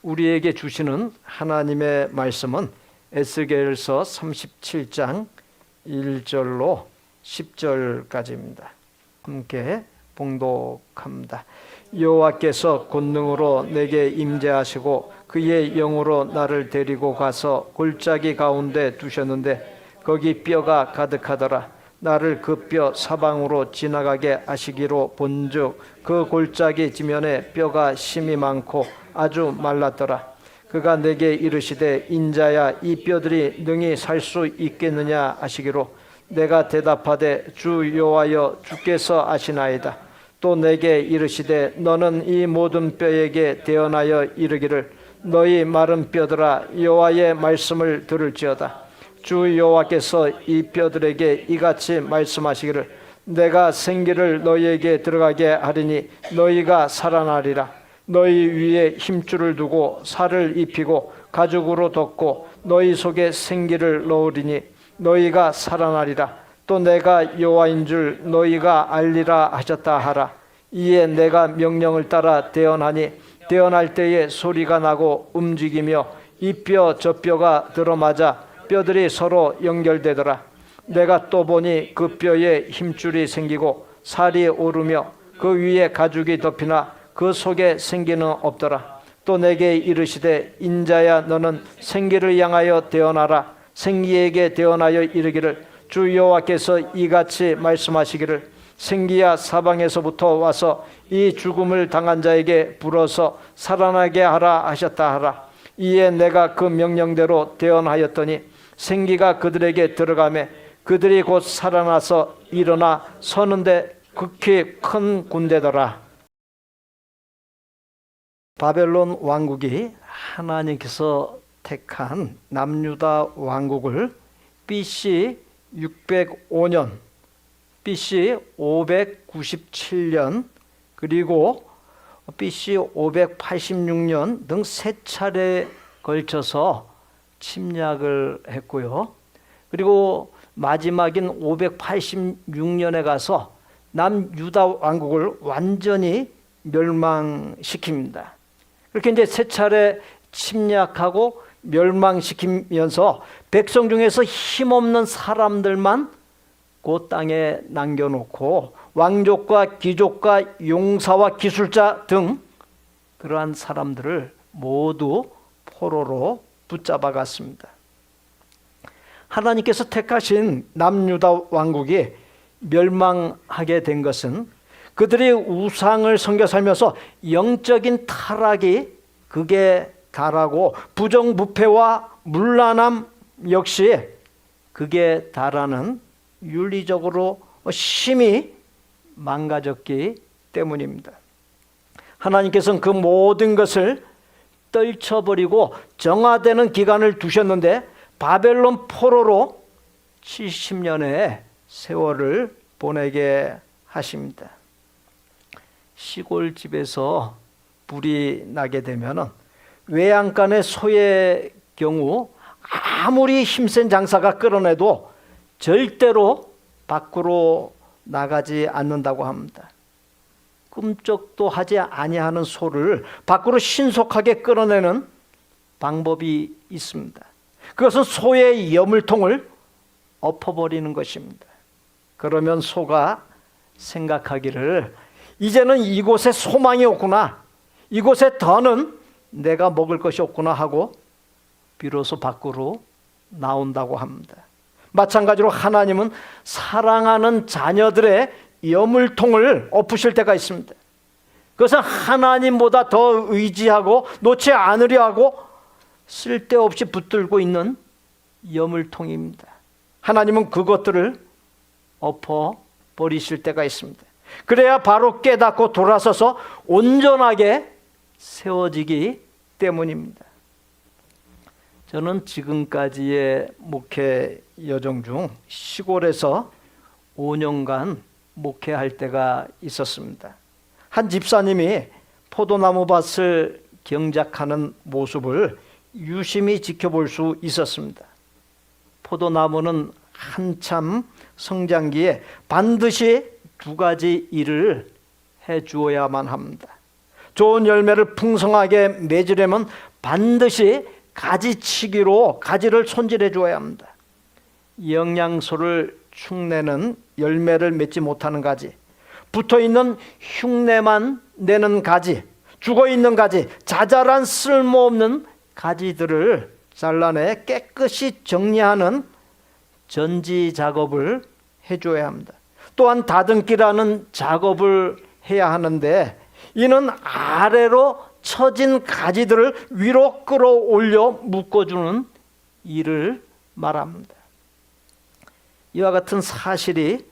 우리에게 주시는 하나님의 말씀은 에스겔서 37장 1절로 10절까지입니다. 함께 봉독합니다. 여호와께서 권능으로 내게 임재하시고 그의 영으로 나를 데리고 가서 골짜기 가운데 두셨는데 거기 뼈가 가득하더라. 나를 그 뼈 사방으로 지나가게 하시기로 본즉 그 골짜기 지면에 뼈가 심이 많고 아주 말랐더라. 그가 내게 이르시되 인자야 이 뼈들이 능히 살 수 있겠느냐 하시기로 내가 대답하되 주 여호와여 주께서 아시나이다. 또 내게 이르시되 너는 이 모든 뼈에게 대언하여 이르기를 너희 마른 뼈들아 여호와의 말씀을 들을지어다. 주 여호와께서 이 뼈들에게 이같이 말씀하시기를 내가 생기를 너희에게 들어가게 하리니 너희가 살아나리라. 너희 위에 힘줄을 두고 살을 입히고 가죽으로 덮고 너희 속에 생기를 넣으리니 너희가 살아나리라. 또 내가 여호와인 줄 너희가 알리라 하셨다 하라. 이에 내가 명령을 따라 대언하니 대언할 때에 소리가 나고 움직이며 이 뼈 저 뼈가 들어맞아 뼈들이 서로 연결되더라. 내가 또 보니 그 뼈에 힘줄이 생기고 살이 오르며 그 위에 가죽이 덮이나 그 속에 생기는 없더라. 또 내게 이르시되 인자야 너는 생기를 향하여 대언하라. 생기에게 대언하여 이르기를 주 여호와께서 이같이 말씀하시기를 생기야 사방에서부터 와서 이 죽음을 당한 자에게 불어서 살아나게 하라 하셨다 하라. 이에 내가 그 명령대로 대언하였더니 생기가 그들에게 들어가매 그들이 곧 살아나서 일어나 서는데 극히 큰 군대더라. 바벨론 왕국이 하나님께서 택한 남유다 왕국을 BC 605년, BC 597년, 그리고 BC 586년 등 세 차례에 걸쳐서 침략을 했고요. 그리고 마지막인 586년에 가서 남유다 왕국을 완전히 멸망시킵니다. 그렇게 이제 세 차례 침략하고 멸망시키면서 백성 중에서 힘없는 사람들만 그 땅에 남겨놓고 왕족과 귀족과 용사와 기술자 등 그러한 사람들을 모두 포로로 붙잡아 갔습니다. 하나님께서 택하신 남유다 왕국이 멸망하게 된 것은 그들이 우상을 섬겨 살면서 영적인 타락이 극에 달하고 부정부패와 문란함 역시 극에 달하는 윤리적으로 심히 망가졌기 때문입니다. 하나님께서는 그 모든 것을 떨쳐버리고 정화되는 기간을 두셨는데 바벨론 포로로 70년의 세월을 보내게 하십니다. 시골집에서 불이 나게 되면 외양간의 소의 경우 아무리 힘센 장사가 끌어내도 절대로 밖으로 나가지 않는다고 합니다. 꿈쩍도 하지 아니하는 소를 밖으로 신속하게 끌어내는 방법이 있습니다. 그것은 소의 여물통을 엎어버리는 것입니다. 그러면 소가 생각하기를 이제는 이곳에 소망이 없구나, 이곳에 더는 내가 먹을 것이 없구나 하고 비로소 밖으로 나온다고 합니다. 마찬가지로 하나님은 사랑하는 자녀들의 여물통을 엎으실 때가 있습니다. 그것은 하나님보다 더 의지하고 놓지 않으려 하고 쓸데없이 붙들고 있는 여물통입니다. 하나님은 그것들을 엎어버리실 때가 있습니다. 그래야 바로 깨닫고 돌아서서 온전하게 세워지기 때문입니다. 저는 지금까지의 목회 여정 중 시골에서 5년간 목회할 때가 있었습니다. 한 집사님이 포도나무 밭을 경작하는 모습을 유심히 지켜볼 수 있었습니다. 포도나무는 한참 성장기에 반드시 두 가지 일을 해 주어야만 합니다. 좋은 열매를 풍성하게 맺으려면 반드시 가지치기로 가지를 손질해 주어야 합니다. 영양소를 축내는 열매를 맺지 못하는 가지, 붙어있는 흉내만 내는 가지, 죽어있는 가지, 자잘한 쓸모없는 가지들을 잘라내 깨끗이 정리하는 전지 작업을 해줘야 합니다. 또한 다듬기라는 작업을 해야 하는데, 이는 아래로 처진 가지들을 위로 끌어올려 묶어주는 일을 말합니다. 이와 같은 사실이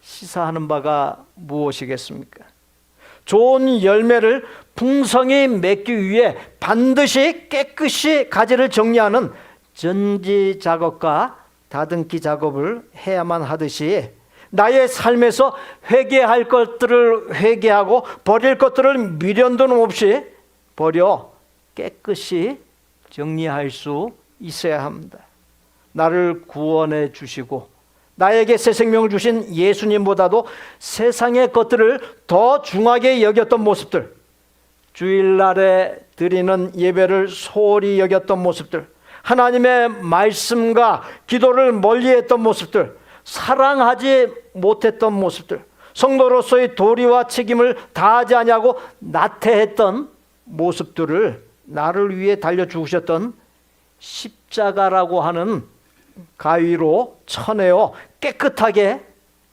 시사하는 바가 무엇이겠습니까? 좋은 열매를 풍성히 맺기 위해 반드시 깨끗이 가지를 정리하는 전지 작업과 다듬기 작업을 해야만 하듯이, 나의 삶에서 회개할 것들을 회개하고 버릴 것들을 미련도 없이 버려 깨끗이 정리할 수 있어야 합니다. 나를 구원해 주시고 나에게 새 생명을 주신 예수님보다도 세상의 것들을 더 중하게 여겼던 모습들, 주일날에 드리는 예배를 소홀히 여겼던 모습들, 하나님의 말씀과 기도를 멀리했던 모습들, 사랑하지 못했던 모습들, 성도로서의 도리와 책임을 다하지 아니하고 나태했던 모습들을 나를 위해 달려 죽으셨던 십자가라고 하는 가위로 쳐내어 깨끗하게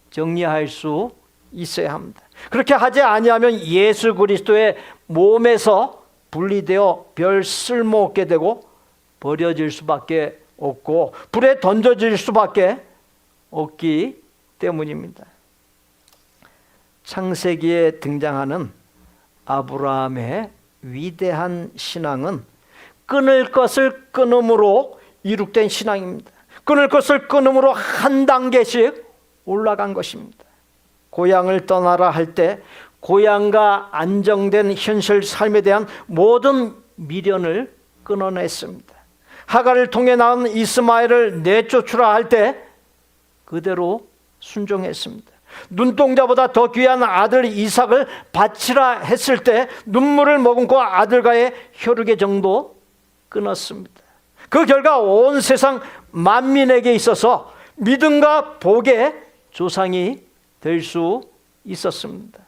정리할 수 있어야 합니다. 그렇게 하지 아니하면 예수 그리스도의 몸에서 분리되어 별 쓸모없게 되고 버려질 수밖에 없고 불에 던져질 수밖에 없기 때문입니다. 창세기에 등장하는 아브라함의 위대한 신앙은 끊을 것을 끊음으로 이룩된 신앙입니다. 끊을 것을 끊음으로 한 단계씩 올라간 것입니다. 고향을 떠나라 할 때 고향과 안정된 현실 삶에 대한 모든 미련을 끊어냈습니다. 하갈을 통해 낳은 이스마엘을 내쫓으라 할 때 그대로 순종했습니다. 눈동자보다 더 귀한 아들 이삭을 바치라 했을 때 눈물을 머금고 아들과의 혈육의 정도 끊었습니다. 그 결과 온 세상 만민에게 있어서 믿음과 복의 조상이 될 수 있었습니다.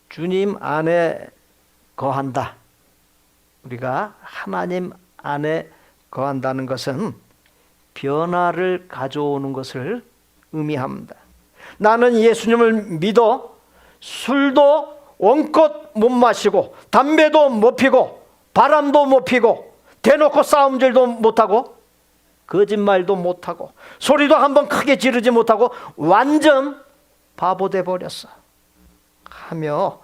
주님 안에 거한다. 우리가 하나님 안에 거한다는 것은 변화를 가져오는 것을 의미합니다. 나는 예수님을 믿어 술도 원껏 못 마시고 담배도 못 피고 바람도 못 피고 대놓고 싸움질도 못하고 거짓말도 못하고 소리도 한번 크게 지르지 못하고 완전 바보 돼버렸어 하며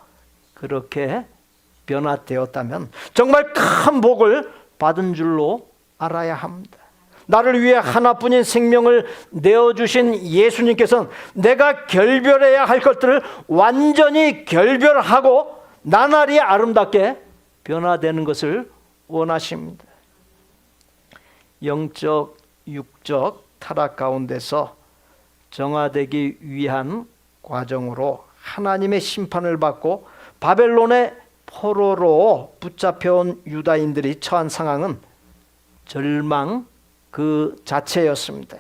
그렇게 변화되었다면 정말 큰 복을 받은 줄로 알아야 합니다. 나를 위해 하나뿐인 생명을 내어주신 예수님께서는 내가 결별해야 할 것들을 완전히 결별하고 나날이 아름답게 변화되는 것을 원하십니다. 영적, 육적 타락 가운데서 정화되기 위한 과정으로 하나님의 심판을 받고 바벨론의 포로로 붙잡혀온 유다인들이 처한 상황은 절망 그 자체였습니다.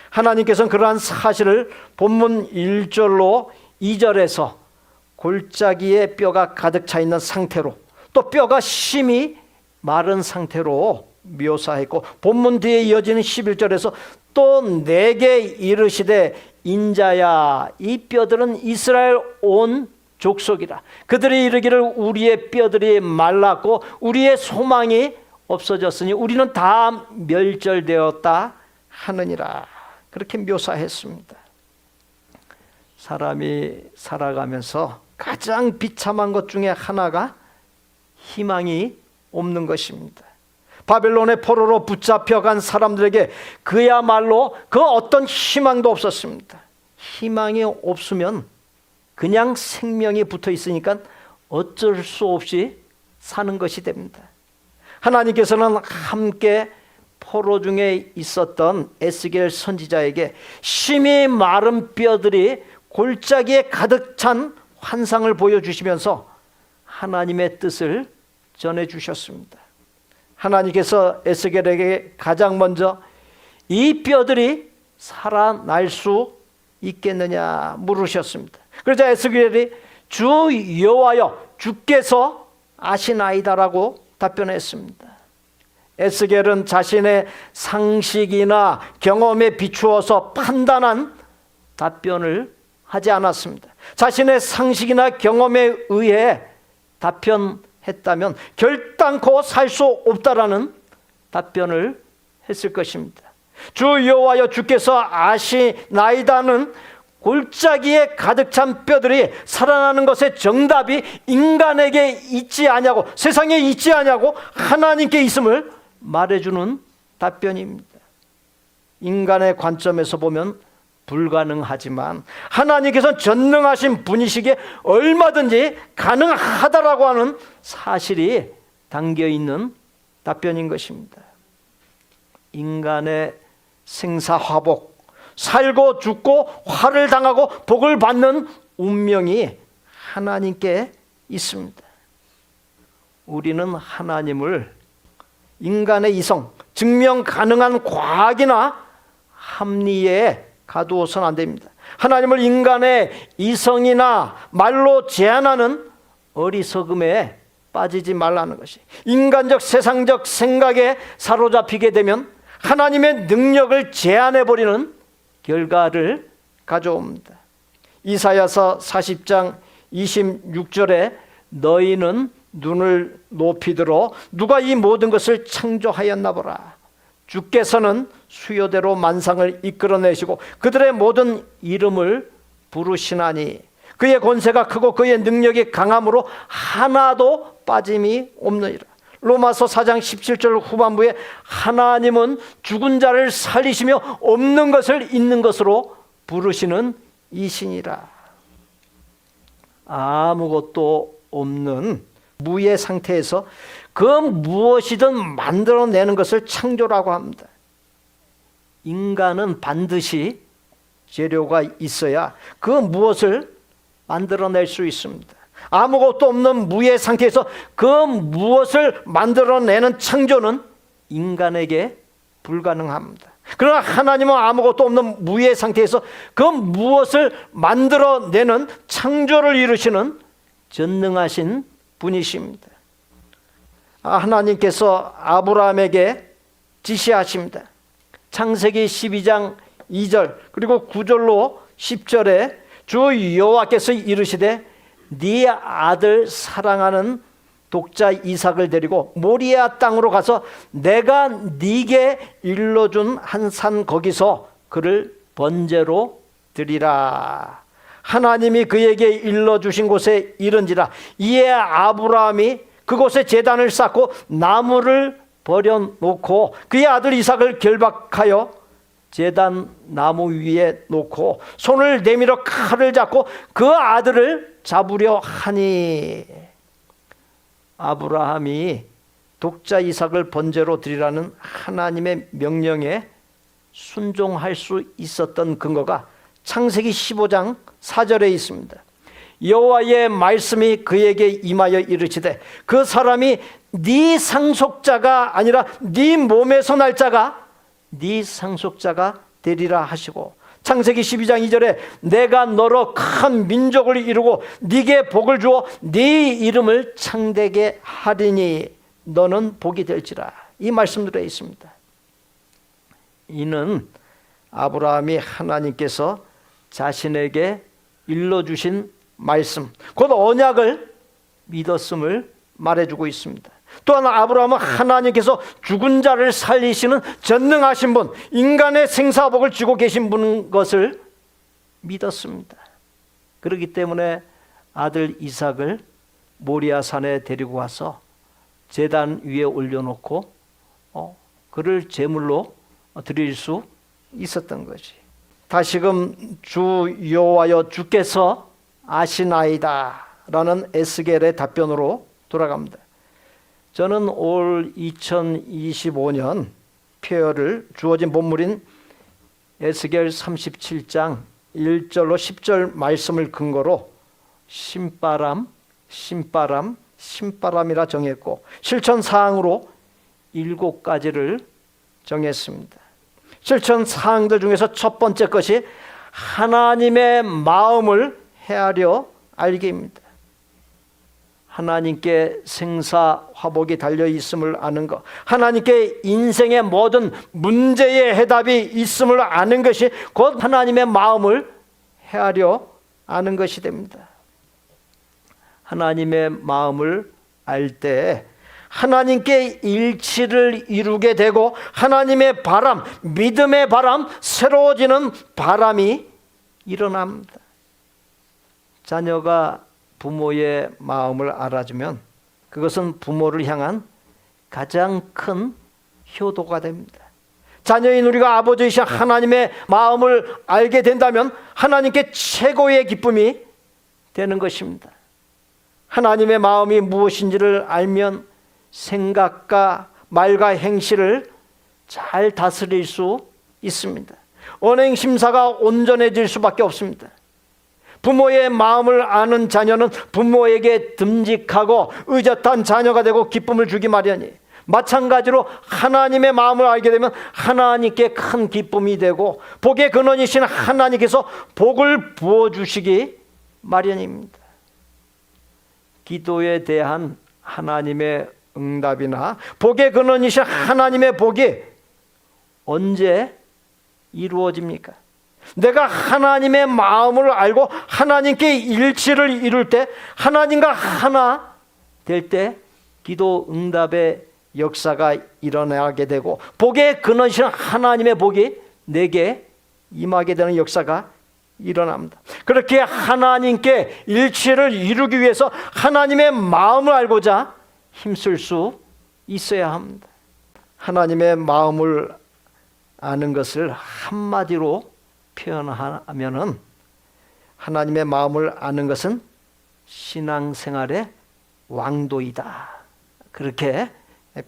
하나님께서는 그러한 사실을 본문 1절로 2절에서 골짜기에 뼈가 가득 차 있는 상태로 또 뼈가 심히 마른 상태로 묘사했고 본문 뒤에 이어지는 11절에서 또 내게 이르시되 인자야 이 뼈들은 이스라엘 온 족속이라 그들이 이르기를 우리의 뼈들이 말랐고 우리의 소망이 없어졌으니 우리는 다 멸절되었다 하느니라 그렇게 묘사했습니다. 사람이 살아가면서 가장 비참한 것 중에 하나가 희망이 없는 것입니다. 바벨론의 포로로 붙잡혀간 사람들에게 그야말로 그 어떤 희망도 없었습니다. 희망이 없으면 그냥 생명이 붙어 있으니까 어쩔 수 없이 사는 것이 됩니다. 하나님께서는 함께 포로 중에 있었던 에스겔 선지자에게 심히 마른 뼈들이 골짜기에 가득 찬 환상을 보여주시면서 하나님의 뜻을 전해주셨습니다. 하나님께서 에스겔에게 가장 먼저 이 뼈들이 살아날 수 있겠느냐 물으셨습니다. 그러자 에스겔이 주 여호와여 주께서 아시나이다라고 답변했습니다. 에스겔은 자신의 상식이나 경험에 비추어서 판단한 답변을 하지 않았습니다. 자신의 상식이나 경험에 의해 답변했다면 결단코 살 수 없다라는 답변을 했을 것입니다. 주 여호와여 주께서 아시나이다는 골짜기에 가득 찬 뼈들이 살아나는 것의 정답이 인간에게 있지 아니하고 세상에 있지 아니하고 하나님께 있음을 말해주는 답변입니다. 인간의 관점에서 보면 불가능하지만 하나님께서는 전능하신 분이시기에 얼마든지 가능하다라고 하는 사실이 담겨있는 답변인 것입니다. 인간의 생사화복, 살고 죽고 화를 당하고 복을 받는 운명이 하나님께 있습니다. 우리는 하나님을 인간의 이성, 증명 가능한 과학이나 합리에 가두어서는 안 됩니다. 하나님을 인간의 이성이나 말로 제한하는 어리석음에 빠지지 말라는 것이, 인간적 세상적 생각에 사로잡히게 되면 하나님의 능력을 제한해버리는 결과를 가져옵니다. 이사야서 40장 26절에 너희는 눈을 높이 들어 누가 이 모든 것을 창조하였나 보라. 주께서는 수요대로 만상을 이끌어내시고 그들의 모든 이름을 부르시나니 그의 권세가 크고 그의 능력이 강함으로 하나도 빠짐이 없느니라. 로마서 4장 17절 후반부에 하나님은 죽은 자를 살리시며 없는 것을 있는 것으로 부르시는 이신이라. 아무것도 없는 무의 상태에서 그 무엇이든 만들어내는 것을 창조라고 합니다. 인간은 반드시 재료가 있어야 그 무엇을 만들어낼 수 있습니다. 아무것도 없는 무의 상태에서 그 무엇을 만들어내는 창조는 인간에게 불가능합니다. 그러나 하나님은 아무것도 없는 무의 상태에서 그 무엇을 만들어내는 창조를 이루시는 전능하신 분이십니다. 하나님께서 아브라함에게 지시하십니다. 창세기 12장 2절 그리고 9절로 10절에 주 여호와께서 이르시되 네 아들 사랑하는 독자 이삭을 데리고 모리아 땅으로 가서 내가 네게 일러준 한 산 거기서 그를 번제로 드리라. 하나님이 그에게 일러주신 곳에 이른지라. 이에 아브라함이 그곳에 제단을 쌓고 나무를 버려놓고 그의 아들 이삭을 결박하여 제단 나무 위에 놓고 손을 내밀어 칼을 잡고 그 아들을 잡으려 하니, 아브라함이 독자 이삭을 번제로 드리라는 하나님의 명령에 순종할 수 있었던 근거가 창세기 15장 4절에 있습니다. 여호와의 말씀이 그에게 임하여 이르시되 그 사람이 네 상속자가 아니라 네 몸에서 날 자가 네 상속자가 되리라 하시고, 창세기 12장 2절에 내가 너로 큰 민족을 이루고 네게 복을 주어 네 이름을 창대게 하리니 너는 복이 될지라. 이 말씀들에 있습니다. 이는 아브라함이 하나님께서 자신에게 일러주신 말씀, 곧 언약을 믿었음을 말해주고 있습니다. 또한 아브라함은 하나님께서 죽은 자를 살리시는 전능하신 분, 인간의 생사복을 쥐고 계신 분 것을 믿었습니다. 그렇기 때문에 아들 이삭을 모리아산에 데리고 와서 제단 위에 올려놓고 그를 제물로 드릴 수 있었던 거지. 다시금 주 여호와여 주께서 아시나이다 라는 에스겔의 답변으로 돌아갑니다. 저는 올 2025년 폐허를 주어진 본문인 에스겔 37장 1절로 10절 말씀을 근거로 신바람, 신바람이라 정했고 실천사항으로 7가지를 정했습니다. 실천사항들 중에서 첫 번째 것이 하나님의 마음을 헤아려 알기입니다. 하나님께 생사화복이 달려있음을 아는 것, 하나님께 인생의 모든 문제의 해답이 있음을 아는 것이 곧 하나님의 마음을 헤아려 아는 것이 됩니다. 하나님의 마음을 알 때 하나님께 일치를 이루게 되고 하나님의 바람, 믿음의 바람, 새로워지는 바람이 일어납니다. 자녀가 부모의 마음을 알아주면 그것은 부모를 향한 가장 큰 효도가 됩니다. 자녀인 우리가 아버지이신 하나님의 마음을 알게 된다면 하나님께 최고의 기쁨이 되는 것입니다. 하나님의 마음이 무엇인지를 알면 생각과 말과 행실을 잘 다스릴 수 있습니다. 언행 심사가 온전해질 수밖에 없습니다. 부모의 마음을 아는 자녀는 부모에게 듬직하고 의젓한 자녀가 되고 기쁨을 주기 마련이에요. 마찬가지로 하나님의 마음을 알게 되면 하나님께 큰 기쁨이 되고 복의 근원이신 하나님께서 복을 부어주시기 마련입니다. 기도에 대한 하나님의 응답이나 복의 근원이신 하나님의 복이 언제 이루어집니까? 내가 하나님의 마음을 알고 하나님께 일치를 이룰 때, 하나님과 하나 될 때 기도 응답의 역사가 일어나게 되고 복의 근원이신 하나님의 복이 내게 임하게 되는 역사가 일어납니다. 그렇게 하나님께 일치를 이루기 위해서 하나님의 마음을 알고자 힘쓸 수 있어야 합니다. 하나님의 마음을 아는 것을 한마디로 표현하면은 하나님의 마음을 아는 것은 신앙생활의 왕도이다. 그렇게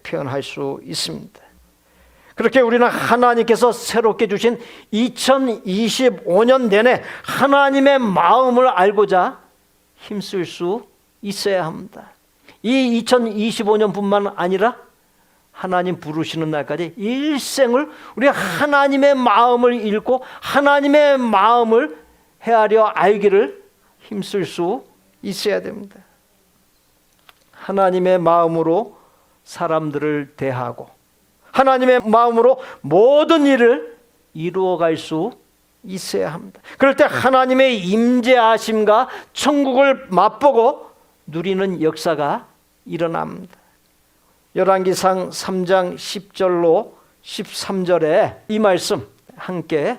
표현할 수 있습니다. 그렇게 우리는 하나님께서 새롭게 주신 2025년 내내 하나님의 마음을 알고자 힘쓸 수 있어야 합니다. 이 2025년뿐만 아니라 하나님 부르시는 날까지 일생을 우리 하나님의 마음을 읽고 하나님의 마음을 헤아려 알기를 힘쓸 수 있어야 됩니다. 하나님의 마음으로 사람들을 대하고 하나님의 마음으로 모든 일을 이루어갈 수 있어야 합니다. 그럴 때 하나님의 임재하심과 천국을 맛보고 누리는 역사가 일어납니다. 열왕기상 3장 10절로 13절에 이 말씀 함께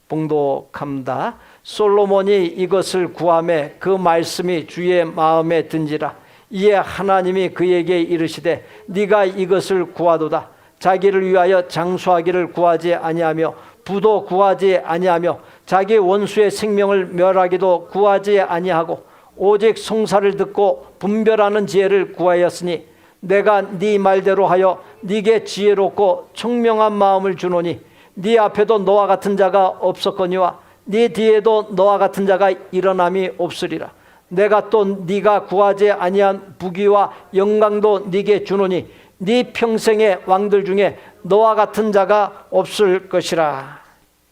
봉독합니다. 솔로몬이 이것을 구하매 그 말씀이 주의 마음에 든지라. 이에 하나님이 그에게 이르시되 네가 이것을 구하도다. 자기를 위하여 장수하기를 구하지 아니하며 부도 구하지 아니하며 자기 원수의 생명을 멸하기도 구하지 아니하고 오직 송사를 듣고 분별하는 지혜를 구하였으니 내가 네 말대로 하여 네게 지혜롭고 총명한 마음을 주노니 네 앞에도 너와 같은 자가 없었거니와 네 뒤에도 너와 같은 자가 일어남이 없으리라. 내가 또 네가 구하지 아니한 부귀와 영광도 네게 주노니 네 평생의 왕들 중에 너와 같은 자가 없을 것이라.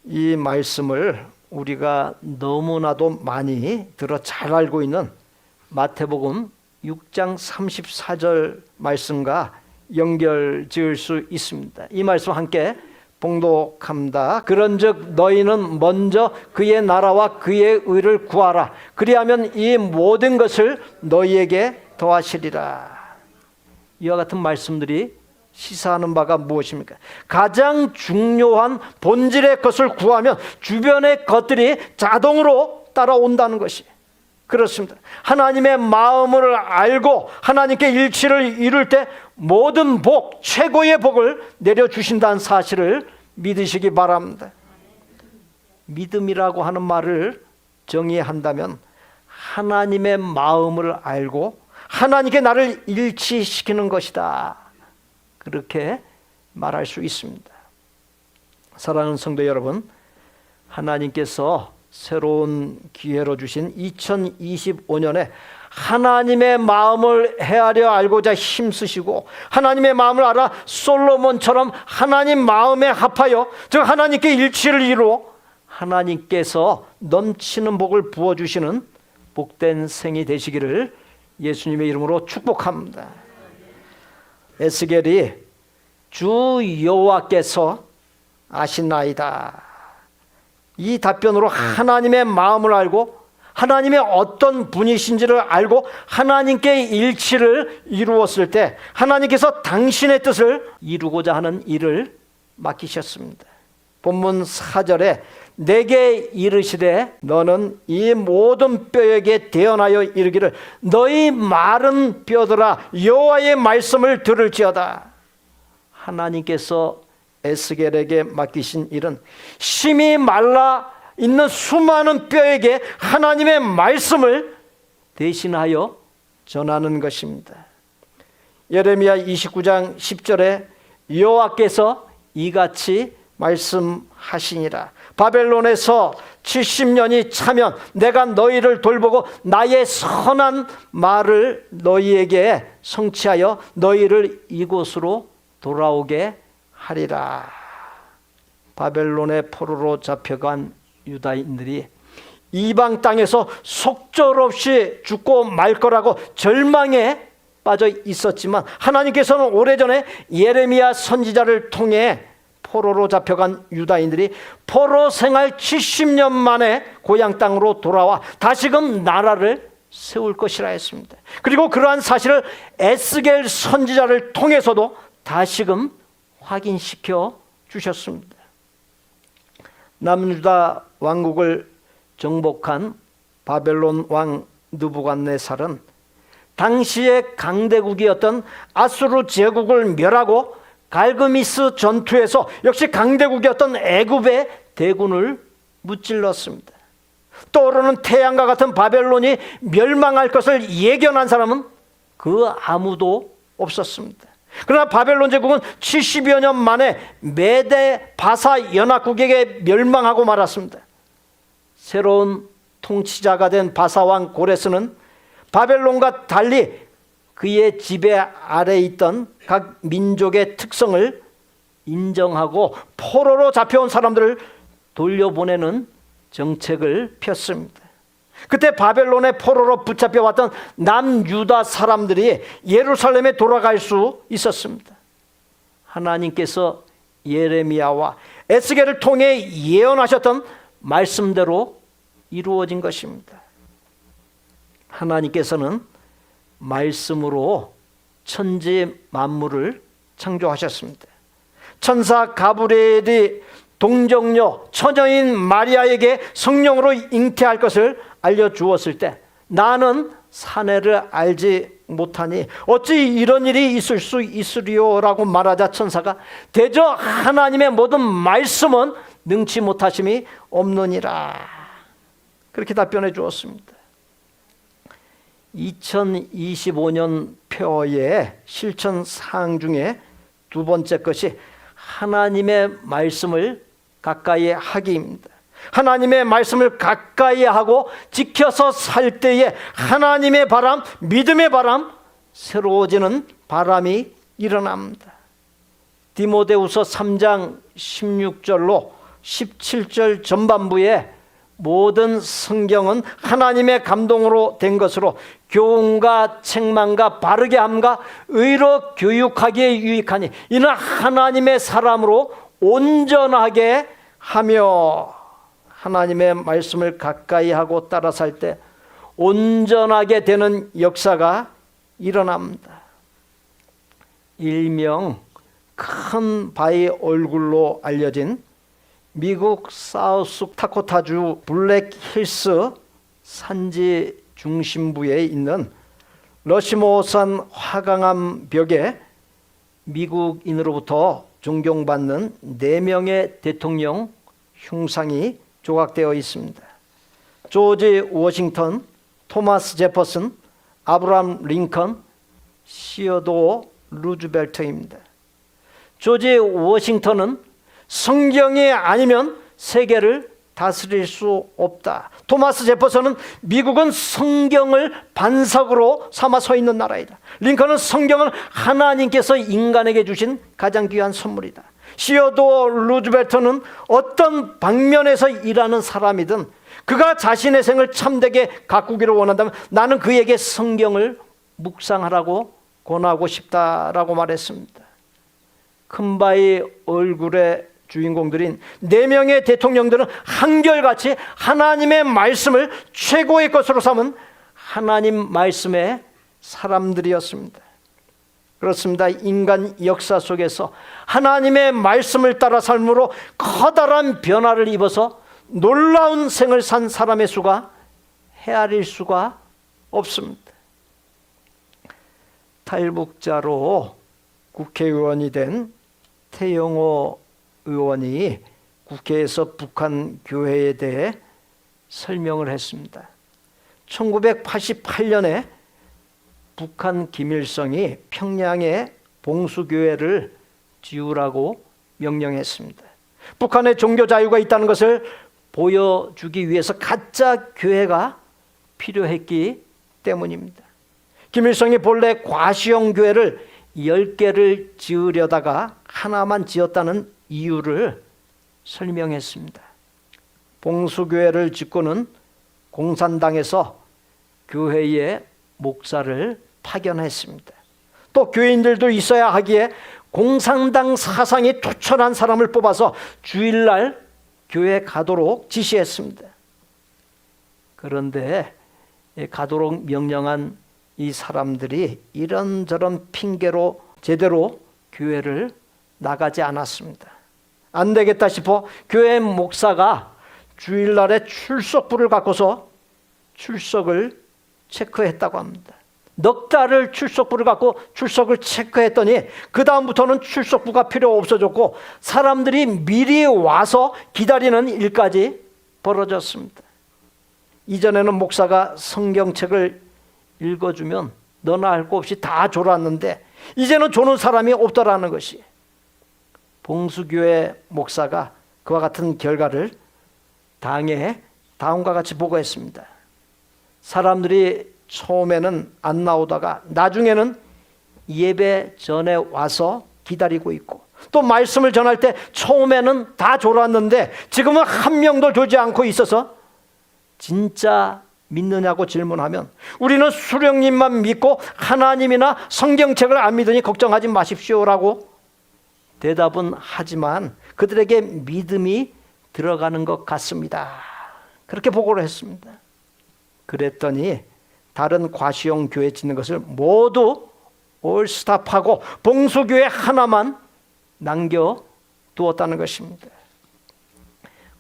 이 말씀을 우리가 너무나도 많이 들어 잘 알고 있는 마태복음 6장 34절 말씀과 연결 지을 수 있습니다. 이 말씀 함께 봉독합니다. 그런즉 너희는 먼저 그의 나라와 그의 의를 구하라. 그리하면 이 모든 것을 너희에게 더하시리라. 이와 같은 말씀들이 시사하는 바가 무엇입니까? 가장 중요한 본질의 것을 구하면 주변의 것들이 자동으로 따라온다는 것이 그렇습니다. 하나님의 마음을 알고 하나님께 일치를 이룰 때 모든 복, 최고의 복을 내려주신다는 사실을 믿으시기 바랍니다. 믿음이라고 하는 말을 정의한다면 하나님의 마음을 알고 하나님께 나를 일치시키는 것이다. 그렇게 말할 수 있습니다. 사랑하는 성도 여러분, 하나님께서 새로운 기회로 주신 2025년에 하나님의 마음을 헤아려 알고자 힘쓰시고 하나님의 마음을 알아 솔로몬처럼 하나님 마음에 합하여 즉 하나님께 일치를 이루어 하나님께서 넘치는 복을 부어주시는 복된 생이 되시기를 예수님의 이름으로 축복합니다. 에스겔이 주 여호와께서 아시나이다. 이 답변으로 하나님의 마음을 알고 하나님의 어떤 분이신지를 알고 하나님께 일치를 이루었을 때 하나님께서 당신의 뜻을 이루고자 하는 일을 맡기셨습니다. 본문 4절에 내게 이르시되 너는 이 모든 뼈에게 대언하여 이르기를 너희 마른 뼈들아 여호와의 말씀을 들을지어다. 하나님께서 에스겔에게 맡기신 일은 심히 말라 있는 수많은 뼈에게 하나님의 말씀을 대신하여 전하는 것입니다. 예레미야 29장 10절에 여호와께서 이같이 말씀하시니라. 바벨론에서 70년이 차면 내가 너희를 돌보고 나의 선한 말을 너희에게 성취하여 너희를 이곳으로 돌아오게 하리라. 바벨론의 포로로 잡혀간 유다인들이 이방 땅에서 속절없이 죽고 말 거라고 절망에 빠져 있었지만 하나님께서는 오래전에 예레미야 선지자를 통해 포로로 잡혀간 유다인들이 포로 생활 70년 만에 고향 땅으로 돌아와 다시금 나라를 세울 것이라 했습니다. 그리고 그러한 사실을 에스겔 선지자를 통해서도 다시금 확인시켜 주셨습니다. 남유다 왕국을 정복한 바벨론 왕 느부갓네살은 당시의 강대국이었던 아수르 제국을 멸하고 갈그미스 전투에서 역시 강대국이었던 애굽의 대군을 무찔렀습니다. 떠오르는 태양과 같은 바벨론이 멸망할 것을 예견한 사람은 그 아무도 없었습니다. 그러나 바벨론 제국은 70여 년 만에 메데 바사 연합국에게 멸망하고 말았습니다. 새로운 통치자가 된 바사왕 고레스는 바벨론과 달리 그의 지배 아래에 있던 각 민족의 특성을 인정하고 포로로 잡혀온 사람들을 돌려보내는 정책을 폈습니다. 그때 바벨론의 포로로 붙잡혀왔던 남유다 사람들이 예루살렘에 돌아갈 수 있었습니다. 하나님께서 예레미야와 에스겔을 통해 예언하셨던 말씀대로 이루어진 것입니다. 하나님께서는 말씀으로 천지 만물을 창조하셨습니다. 천사 가브리엘이 동정녀 처녀인 마리아에게 성령으로 잉태할 것을 알려주었을 때 나는 사내를 알지 못하니 어찌 이런 일이 있을 수 있으리요라고 말하자 천사가 대저 하나님의 모든 말씀은 능치 못하심이 없느니라 그렇게 답변해 주었습니다. 2025년 표의 실천 사항 중에 두 번째 것이 하나님의 말씀을 가까이 하기입니다. 하나님의 말씀을 가까이 하고 지켜서 살 때에 하나님의 바람, 믿음의 바람, 새로워지는 바람이 일어납니다. 디모데후서 3장 16절로 17절 전반부에 모든 성경은 하나님의 감동으로 된 것으로 교훈과 책망과 바르게 함과 의로 교육하기에 유익하니 이는 하나님의 사람으로 온전하게 하며 하나님의 말씀을 가까이 하고 따라 살 때 온전하게 되는 역사가 일어납니다. 일명 큰 바위 얼굴로 알려진 미국 사우스 타코타주 블랙힐스 산지 중심부에 있는 러시모산 화강암 벽에 미국인으로부터 존경받는 4명의 대통령 흉상이 조각되어 있습니다. 조지 워싱턴, 토마스 제퍼슨, 아브라함 링컨, 시어도어 루즈벨트입니다. 조지 워싱턴은 성경이 아니면 세계를 다스릴 수 없다. 토마스 제퍼슨은 미국은 성경을 반석으로 삼아 서 있는 나라이다. 링컨은 성경은 하나님께서 인간에게 주신 가장 귀한 선물이다. 시어도어 루즈벨트는 어떤 방면에서 일하는 사람이든 그가 자신의 생을 참되게 가꾸기를 원한다면 나는 그에게 성경을 묵상하라고 권하고 싶다라고 말했습니다. 큰바위 얼굴의 주인공들인 4명의 대통령들은 한결같이 하나님의 말씀을 최고의 것으로 삼은 하나님 말씀의 사람들이었습니다. 그렇습니다. 인간 역사 속에서 하나님의 말씀을 따라 삶으로 커다란 변화를 입어서 놀라운 생을 산 사람의 수가 헤아릴 수가 없습니다. 탈북자로 국회의원이 된 태영호 의원이 국회에서 북한 교회에 대해 설명을 했습니다. 1988년에 북한 김일성이 평양에 봉수교회를 지으라고 명령했습니다. 북한에 종교 자유가 있다는 것을 보여주기 위해서 가짜 교회가 필요했기 때문입니다. 김일성이 본래 과시형 교회를 10개를 지으려다가 하나만 지었다는 이유를 설명했습니다. 봉수교회를 짓고는 공산당에서 교회의 목사를 파견했습니다. 또 교인들도 있어야 하기에 공산당 사상이 투철한 사람을 뽑아서 주일날 교회 가도록 지시했습니다. 그런데 가도록 명령한 이 사람들이 이런저런 핑계로 제대로 교회를 나가지 않았습니다. 안 되겠다 싶어 교회 목사가 주일날에 출석부를 갖고서 출석을 체크했다고 합니다. 넉 달을 출석부를 갖고 출석을 체크했더니 그 다음부터는 출석부가 필요 없어졌고 사람들이 미리 와서 기다리는 일까지 벌어졌습니다. 이전에는 목사가 성경책을 읽어주면 너나 할 거 없이 다 졸았는데 이제는 조는 사람이 없더라는 것이, 봉수교회 목사가 그와 같은 결과를 당에 다음과 같이 보고했습니다. 사람들이 처음에는 안 나오다가 나중에는 예배 전에 와서 기다리고 있고, 또 말씀을 전할 때 처음에는 다 졸았는데 지금은 한 명도 졸지 않고 있어서 진짜 믿느냐고 질문하면 우리는 수령님만 믿고 하나님이나 성경책을 안 믿으니 걱정하지 마십시오라고 대답은 하지만 그들에게 믿음이 들어가는 것 같습니다. 그렇게 보고를 했습니다. 그랬더니 다른 과시형 교회 짓는 것을 모두 올스탑하고 봉수교회 하나만 남겨두었다는 것입니다.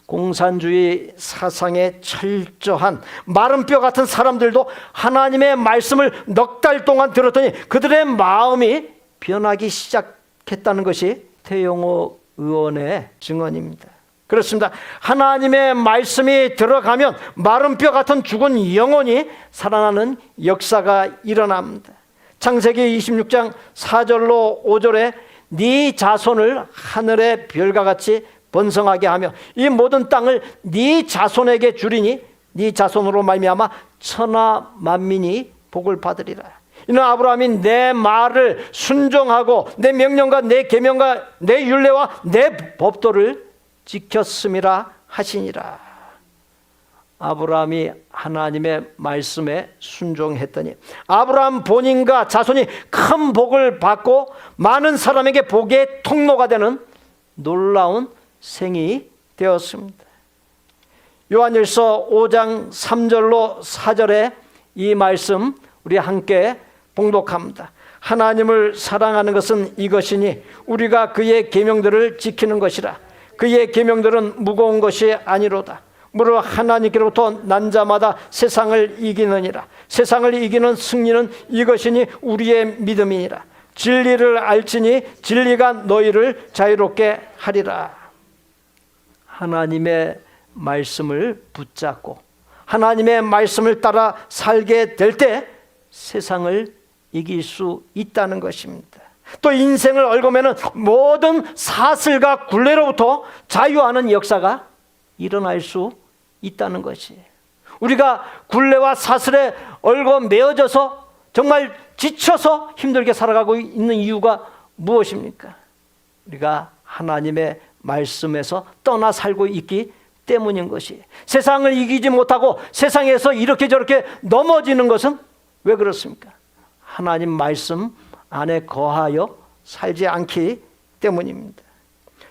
공산주의 사상에 철저한 마른 뼈 같은 사람들도 하나님의 말씀을 넉 달 동안 들었더니 그들의 마음이 변하기 시작했다는 것이 태영호 의원의 증언입니다. 그렇습니다. 하나님의 말씀이 들어가면 마른 뼈 같은 죽은 영혼이 살아나는 역사가 일어납니다. 창세기 26장 4절로 5절에 네 자손을 하늘의 별과 같이 번성하게 하며 이 모든 땅을 네 자손에게 주리니 네 자손으로 말미암아 천하 만민이 복을 받으리라. 이는 아브라함이 내 말을 순종하고 내 명령과 내 계명과 내 율례와 내 법도를 지켰음이라 하시니라. 아브라함이 하나님의 말씀에 순종했더니 아브라함 본인과 자손이 큰 복을 받고 많은 사람에게 복의 통로가 되는 놀라운 생이 되었습니다. 요한일서 5장 3절로 4절에 이 말씀 우리 함께 봉독합니다. 하나님을 사랑하는 것은 이것이니 우리가 그의 계명들을 지키는 것이라. 그의 계명들은 무거운 것이 아니로다. 무릇 하나님께로부터 난 자마다 세상을 이기느니라. 세상을 이기는 승리는 이것이니 우리의 믿음이니라. 진리를 알지니 진리가 너희를 자유롭게 하리라. 하나님의 말씀을 붙잡고 하나님의 말씀을 따라 살게 될 때 세상을 이길 수 있다는 것입니다. 또 인생을 얽으면 모든 사슬과 굴레로부터 자유하는 역사가 일어날 수 있다는 것이, 우리가 굴레와 사슬에 얽어 매어져서 정말 지쳐서 힘들게 살아가고 있는 이유가 무엇입니까? 우리가 하나님의 말씀에서 떠나 살고 있기 때문인 것이, 세상을 이기지 못하고 세상에서 이렇게 저렇게 넘어지는 것은 왜 그렇습니까? 하나님 말씀 안에 거하여 살지 않기 때문입니다.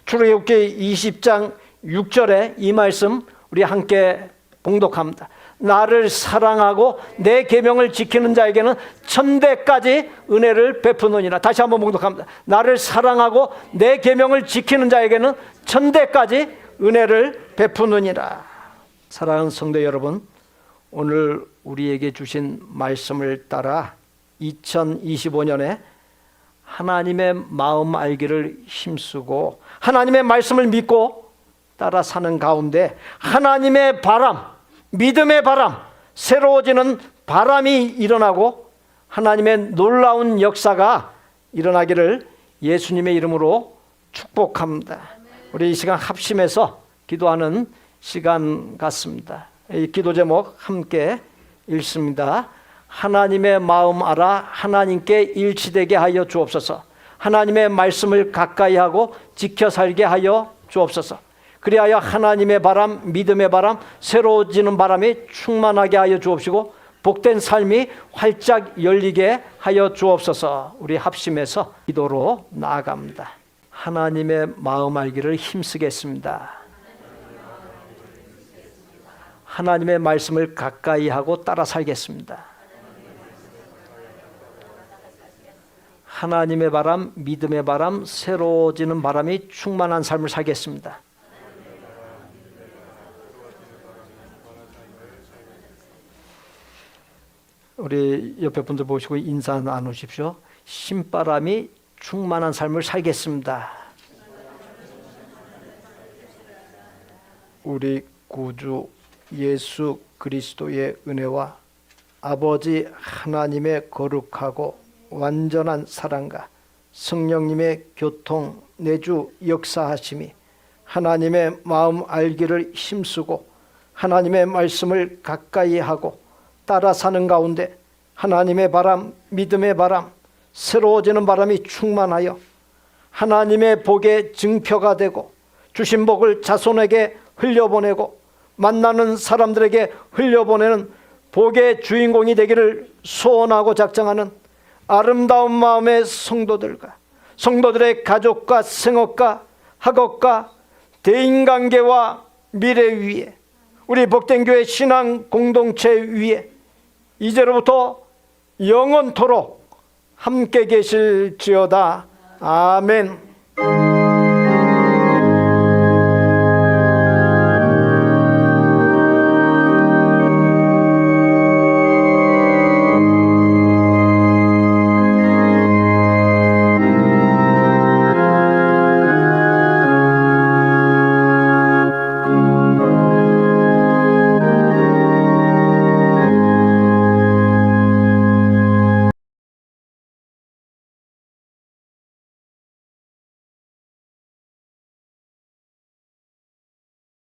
출애굽기 20장 6절에 이 말씀 우리 함께 봉독합니다. 나를 사랑하고 내 계명을 지키는 자에게는 천대까지 은혜를 베푸느니라. 다시 한번 봉독합니다. 나를 사랑하고 내 계명을 지키는 자에게는 천대까지 은혜를 베푸느니라. 사랑하는 성도 여러분, 오늘 우리에게 주신 말씀을 따라 2025년에 하나님의 마음 알기를 힘쓰고 하나님의 말씀을 믿고 따라 사는 가운데 하나님의 바람, 믿음의 바람, 새로워지는 바람이 일어나고 하나님의 놀라운 역사가 일어나기를 예수님의 이름으로 축복합니다. 우리 이 시간 합심해서 기도하는 시간 같습니다. 이 기도 제목 함께 읽습니다. 하나님의 마음 알아 하나님께 일치되게 하여 주옵소서. 하나님의 말씀을 가까이 하고 지켜 살게 하여 주옵소서. 그리하여 하나님의 바람, 믿음의 바람, 새로워지는 바람이 충만하게 하여 주옵시고 복된 삶이 활짝 열리게 하여 주옵소서. 우리 합심해서 기도로 나아갑니다. 하나님의 마음 알기를 힘쓰겠습니다. 하나님의 말씀을 가까이 하고 따라 살겠습니다. 하나님의 바람, 믿음의 바람, 새로워지는 바람이 충만한 삶을 살겠습니다. 우리 옆에 분들 보시고 인사 나누십시오. 신바람이 충만한 삶을 살겠습니다. 우리 구주 예수 그리스도의 은혜와 아버지 하나님의 거룩하고 완전한 사랑과 성령님의 교통 내주 역사하심이 하나님의 마음 알기를 힘쓰고 하나님의 말씀을 가까이 하고 따라 사는 가운데 하나님의 바람, 믿음의 바람, 새로워지는 바람이 충만하여 하나님의 복의 증표가 되고 주신 복을 자손에게 흘려보내고 만나는 사람들에게 흘려보내는 복의 주인공이 되기를 소원하고 작정하는 아름다운 마음의 성도들과 성도들의 가족과 생업과 학업과 대인관계와 미래 위에 우리 복된 교회 신앙 공동체 위에 이제로부터 영원토록 함께 계실지어다. 아멘.